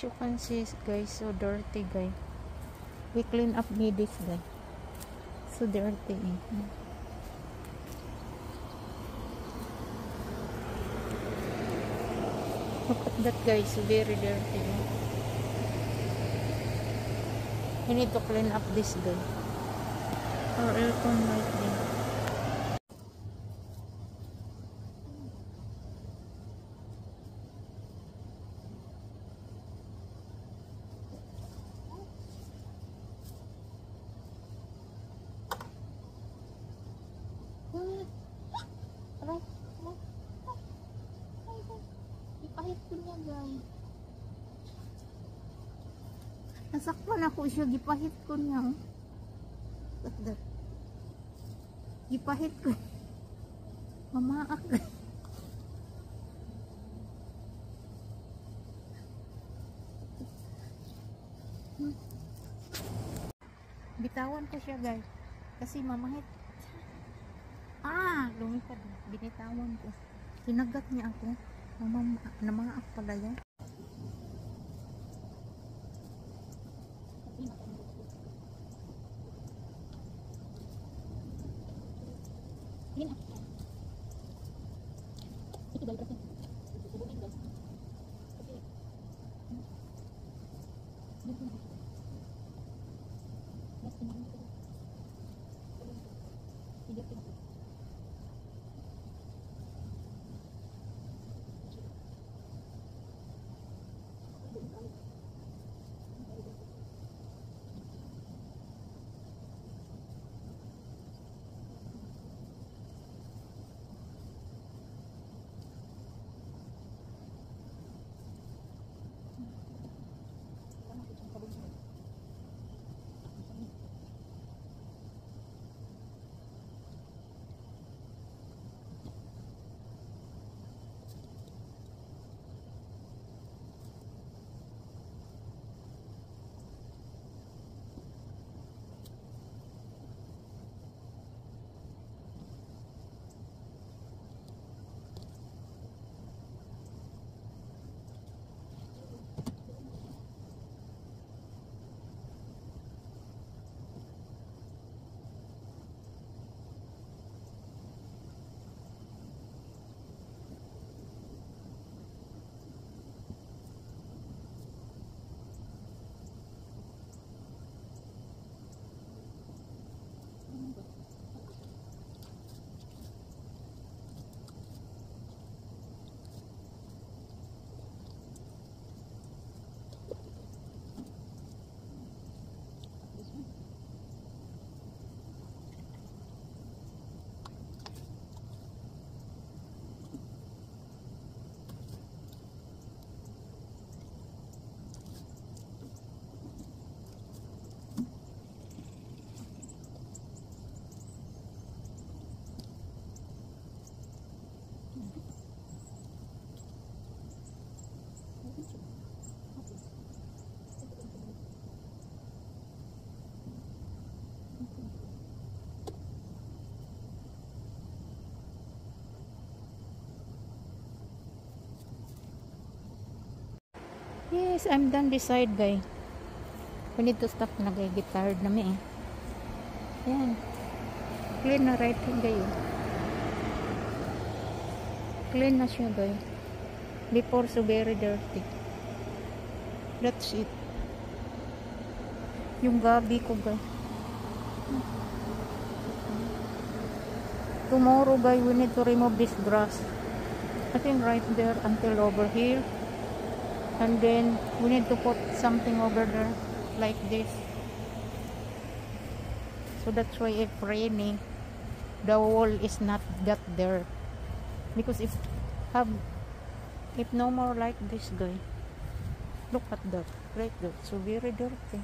you can see, guys, so dirty, guys. We clean up this, guys. So dirty. Look at that, guys. So very dirty. We need to clean up this, guys. Our aircon right there. Ipahit ko niya, guys. Nasakpan ako siya, gipahit ko niya. Look at that. Gipahit ko. Mamaak. Bitawan ko siya, guys. Kasi mamahit. Lumipad. Binitawan ko. Kinagat niya ako. Namaak pala yan. Yes, I'm done this side, guys. We need to stop na, guys. Get tired na mi, Yan. Clean na right here, guys. Clean na siya, guys. Before, so very dirty. That's it. Yung gabi ko, guys. Tomorrow, guys, we need to remove this grass. I think right there until over here. And then we need to put something over there like this. So that's why if raining, the wall is not that there. Because if no more like this, guy, look at that right there. So very dirty.